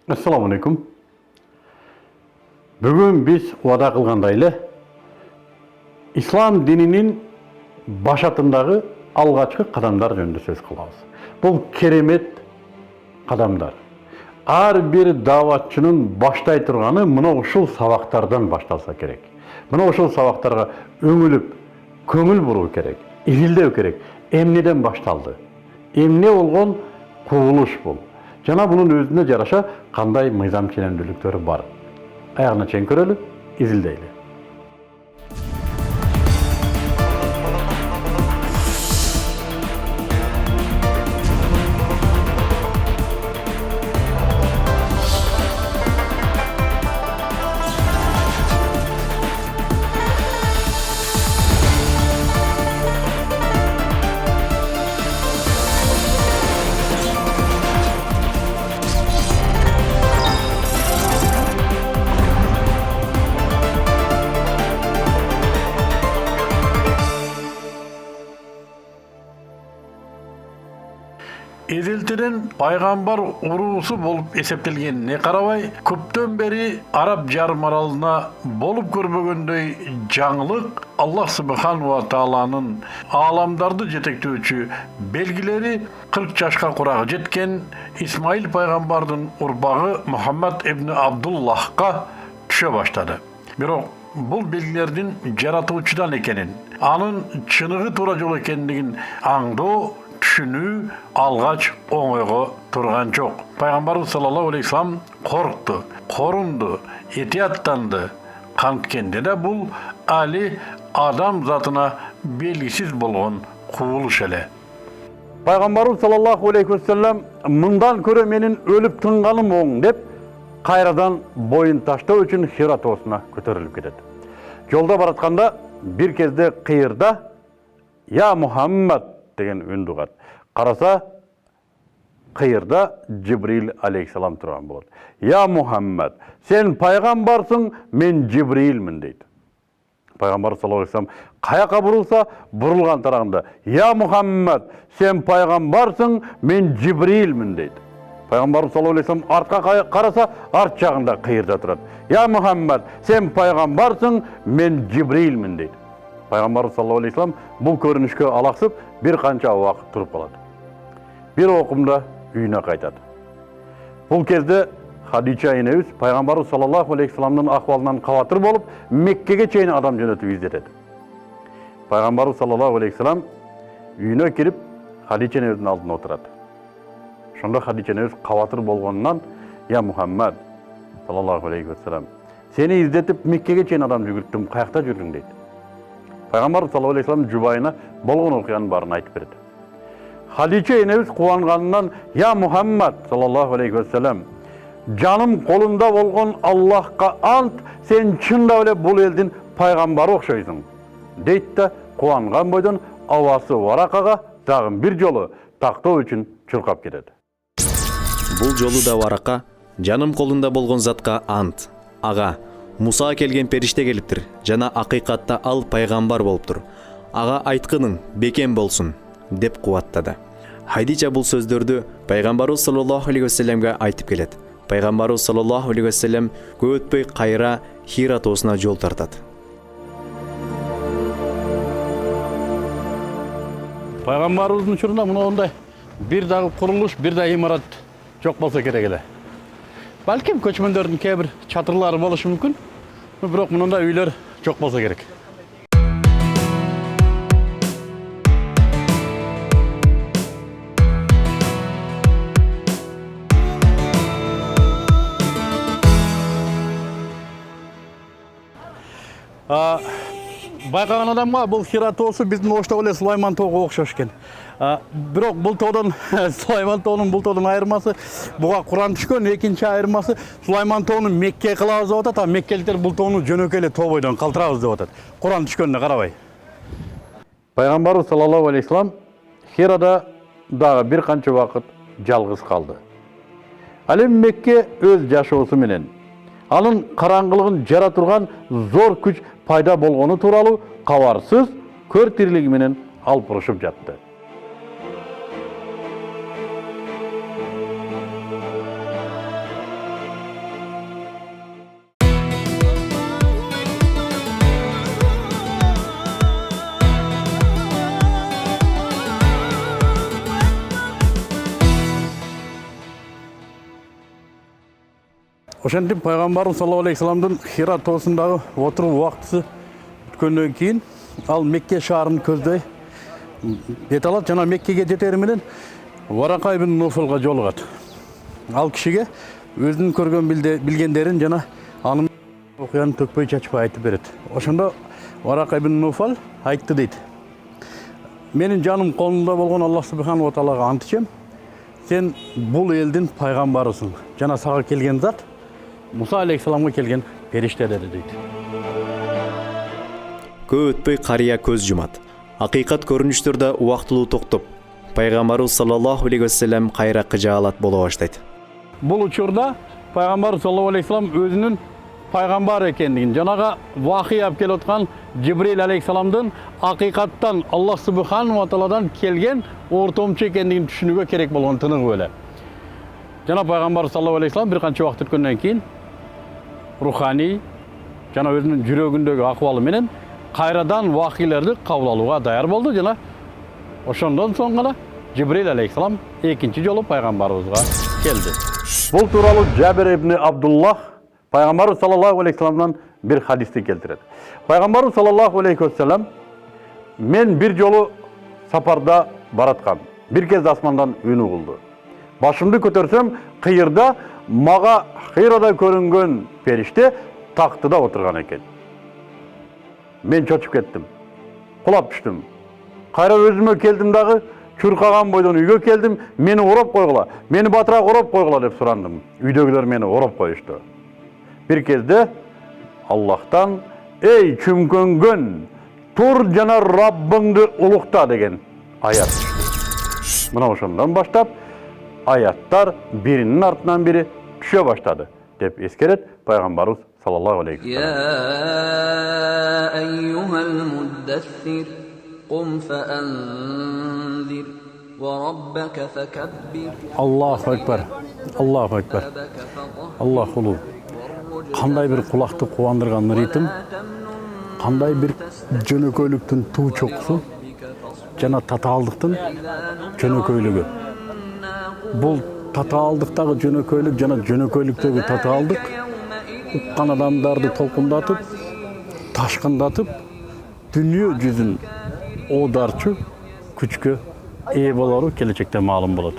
Assalamu alaikum. Бүгін біз уада қылғандайлы ислам динinin башатындағы алғашқы қадамдар жөнінде сөз қыламыз. Бұл керемет қадамдар. Ар бір даватшының баштай тұрғаны мына ушул сабақтардан башталса керек. Мына ушул сабақтарға өңіліп, көңіл бұру керек, изилдеу керек. Эмнеден башталды? Эмне болгон кубулуш бул? Жана bunun өзүнө жараша кандай мыйзам ченемдүүлүктөрү бар? Аяғына чейин көрөлү, изилдейлі. Эзелтиден пайгамбар уруусу болуп эсептелгенине карабай, көптөн бери Араб жарым аралына болуп көрбөгөндөй жаңылык Аллах Субхану ва Тааланын ааламдарды жетектөөчү белгилери 40 жашка курагы жеткен Исмаил пайгамбардын урбагы Мухаммад ибн Абдуллахка түшө баштады. Бирок бул белгилердин жаратуучудан экенин, анын чыныгы туура жол экендигин аңдоо түшүнүү алгач оңойго турган жок. Пайгамбарыбыз саллаллаху алейхи вассалам коркту, корунду, этияттанды. Канткенде да бул али адам затына белгисиз болгон кубулуш эле. Пайгамбарыбыз саллаллаху алейхи вассалам мындан көрө менин өлүп тынганым оң деп кайрадан боюн таштоо үчүн Хира тоосуна көтөрүлүп кетет. Жолда баратканда бир кезде кыйырда "Я Мухаммад" деген үн дугат. Караса кыйырда Жибрил алейхиссалам турган болот. "Я Мухаммад, сен пайгамбарсың, мен Жибрилмин" дейт. Пайгамбар саллаллаху алейхи вассалам каяка бурулса, бурулган тарагында "Я Мухаммад, сен пайгамбарсың, мен Жибрилмин" дейт. Пайгамбар саллаллаху алейхи вассалам артка караса, арт жагында кыйырда турат. "Я Мухаммад, сен пайгамбарсың, мен Жибрилмин" дейт. Пайгамбар саллаллаху алейхи вассалам бул көрүнүшкө алаксып бир канча убакыт туруп калат. Бир окумда үйүнө кайтат. Бул кезде Хадича энебиз Пайгамбар саллаллаху алейхи вассаламдын акыбалынан кабатыр болуп, Меккеге чейин адам жөнөтүп издетет. Пайгамбар саллаллаху алейхи вассалам үйүнө кирип, Хадича энебиздин алдына отурат. Шонда Хадича энебиз кабатыр болгонунан "Я Мухаммад саллаллаху алейхи вассалам, сени издетип Меккеге чейин адам жүгүрттүм, каякта жүрдүң" дейт. Пайгамбар саллаллаху алейхи вассалам жубайына болгон окуянын баарын айтып берет. Хадича энебиз кубанганынан "Я Мухаммад саллаллаху алейхи вассалам, жаным колунда болгон Аллахка ант, сен чындап эле бул элдин пайгамбары окшойсуң" дейт да кубанган бойдон абасы Варакага дагы бир жолу тактоо үчүн чуркап кетет. Бул жолу да Варака жаным колунда болгон затка ант. Ага, Муса келген периште келиптир, жана акыйкатта ал пайгамбар болуптур. Ага айткының бекем болсун деп кубаттады. Хадича бул сөздөрдү Пайгамбарыбыз саллаллаху алейхи вассаламга айтып келет. Пайгамбарыбыз саллаллаху алейхи вассалам көп өтпөй кайра Хира тоосуна жол тартат. Пайгамбарыбыздын учурунда мындай бир дагы курулуш, бир да имарат жок болсо керек эле. Балким көчмөндөрдүн кээ бир чатырлары болушу мүмкүн, бирок мындай үйлөр жок болсо керек. Байкаган адамга бул Хира тоосу биздин Ошто эле Сулайман тоого окшош экен. Бирок бул тоодон Сулайман тоонун бул тоодон айырмасы буга Куран түшкөн, экинчи айырмасы Сулайман тоонун Мекке кылабыз деп атат, а меккеликтер бул тоону жөнөкөй эле тоо бойдон калтырабыз деп атат. Куран түшкөнүнө карабай. Пайгамбарыбыз саллаллаху алейхи вассалам Хирада дагы бир канча убакыт жалгыз калды. Ал эми Мекке өз жашоосу менен анын караңгылыгын жара турган зор күч пайда болгону тууралуу кабарсыз көр тирлиги менен алпырышып жатты. Ошентип пайгамбарыбыз саллаллаху алейхи вассаламдын Хира тоосундагы отуруу убактысы бүткөндөн кийин ал Мекке шаарын көздөй бет алат жана Меккеге жетери менен Варака ибн Нуфалга жолугат. Ал кишиге өзүнүн көргөн билгендерин жана анын окуянын төкпөй чачпай айтып берет. Ошондо Варака ибн Нуфал айтты дейт. Менин жаным колунда болгон Аллах субхану ва таалага ант ичем. Сен бул элдин пайгамбарысың. Жана сага келген зат Муса алейхисаламга келген периштелер дейт. Көп өтпөй карыя көз жумат. Акыйкат көрүнүштөрдө убактылуу токтоп, пайгамбарыбыз саллаллаху алейхи вассалам кайра кыжаалат боло баштайт. Бул учурда пайгамбар саллаллаху алейхи вассалам өзүнүн пайгамбар экендигин, жанага вахий алып келип аткан Жибрил алейхисаламдын акыйкаттан Аллах субхану ва тааладан келген ортомчу экендигин түшүнүүгө керек болгон тыныгып эле. Жана пайгамбар саллаллаху алейхи вассалам бир канча убакыт өткөндөн кийин руханий жана өзүнүн жүрөгүндөгү акыбалы менен кайрадан вахийлерди кабыл алууга даяр болду жана ошондон соң гана Жибрил алейхисалам экинчи жолу пайгамбарыбызга келди. Бул тууралуу Жабир ибн Абдуллах пайгамбарыбыз саллаллаху алейхи вассаламдан бир хадисти келтирет. Пайгамбарыбыз саллаллаху алейхи вассалам мен бир жолу сапарда бараткам. Бир кез асмандан үнү кылды. Башымды көтөрсөм, кыйырда мага Хирада көрүнгөн периште тактыда отурган экен. Мен чочуп кеттим. Кулап түштүм. Кайра өзүмө келдим дагы, чуркаган бойдон үйгө келдим. Мени ороп койгула, мени батыраак ороп койгула деп сурандым. Үйдөгүлөр мени ороп коюшту. Bir кезде Аллахтан ey чүмкөнгөн тур жана Раббыңды улукта деген аят түштү. Мына ошондон баштап аяттар биринин артынан бири түшө баштады деп эскерет пайгамбарыбыз саллаллаху алейхи вассалам. يا أيها المدثر قم فأنذر وربك فكبر Аллаху акбар. Аллаху акбар. Аллах улуу. Кандай бир кулакты кубандырган ритм, кандай бир жөнөкөйлүктүн туу чокусу жана татаалдыктын жөнөкөйлүгү. Бул татаалдыктагы жөнөкөйлүк жана жөнөкөйлүктөгү татаалдык уккан адамдарды толкундатып, ташкындатып, дүйнө жүзүн оодарчу күчкө ээ болору келечекте маалым болот.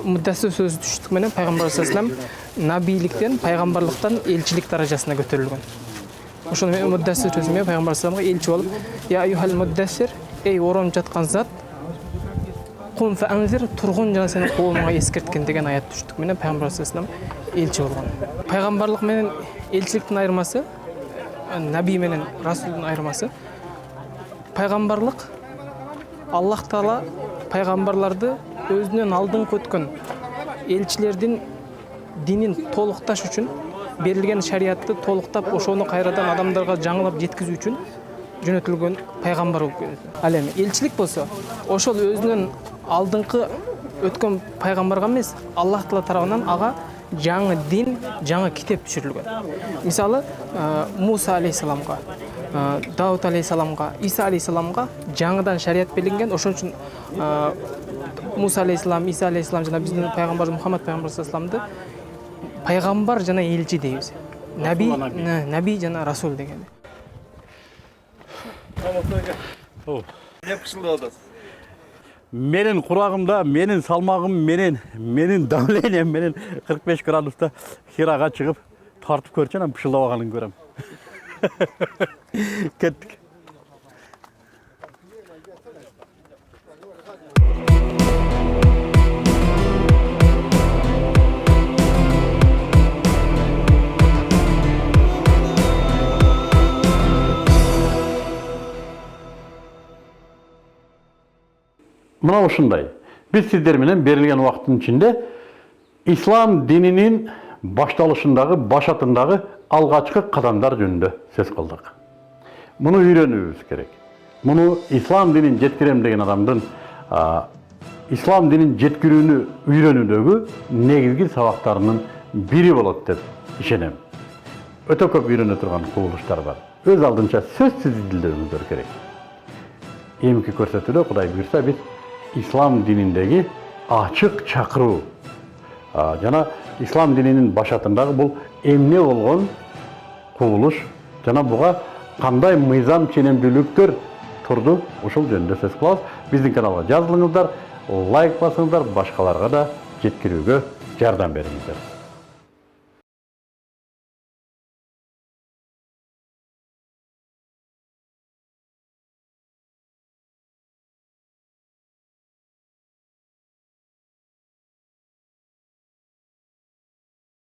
Муддассир сөзү түштүк менен пайгамбар саллаллаху алейхи вассалам набийликтен, пайгамбарлыктан элчилик даражасына көтөрүлгөн. Ошону менен муддассир сөзү менен пайгамбар саллаллаху алейхи вассаламга элчи болуп, я айюхал муддассир, эй ороонуп жаткан зат, кум фаанзир, тургун жана сени коомуңа эскерткен деген аят түштүк менен пайгамбар саллаллаху алейхи вассалам элчи болгон. Пайгамбарлык менен элчиликтин айырмасы, наби менен расулдун айырмасы, пайгамбарлык Аллах Таала пайгамбарларды өзүнөн алдыңкы өткөн элчилердин динин толукташ үчүн берилген шариатты толуктап, ошону кайрадан адамдарга жаңылап жеткизүү үчүн жөнөтүлгөн пайгамбар болуп келет. Ал эми элчилик болсо, ошол өзүнөн алдыңкы өткөн пайгамбарга эмес, Аллах Таала тарабынан ага жаңы дин, жаңы китеп түшүрүлгөн. Мисалы, Муса алейхисаламга, Дауд алейхисаламга, Иса алейхисаламга жаңыдан шариат берилген. Ошон үчүн Муса алейхисалам, Иса алейхисалам жана биздин пайгамбар Мухаммад пайгамбар саллаллаху пайгамбар жана элчи дейбиз. Наби жана расул деген. Деп кышылдап атасыз. Менин курагымда, менин салмагым менен, менин давлением менен 45 градуста Хирага чыгып тартып көрчү, анан бышылдабаганын көрөм. Кеттик. Мына ушундай. Биз сиздер менен берилген убакыттын ичинде ислам дининин башталышындагы, башатындагы алгачкы кадамдар жөнүндө сөз кылдык. Муну үйрөнүүбүз керек. Муну ислам динин жеткирем деген адамдын ислам динин жеткирүүнү үйрөнүүдөгү негизги сабактарынын бири болот деп ишенем. Өтө көп үйрөнө турган кубулуштар бар. Өз алдынча сөзсүз изилдөөнүздөр керек. Эмки көрсөтүүдө Кудай буйрса биз ислам дининдеги ачык чакыруу жана ислам дининин башатындагы бул эмне болгон кубулуш жана буга кандай мыйзам ченемдүүлүктөр турду, ушул жөнүндө сөз кылабыз. Биздин каналга жазылыңыздар, лайк басыңыздар, башкаларга да жеткирүүгө жардам бериңиздер.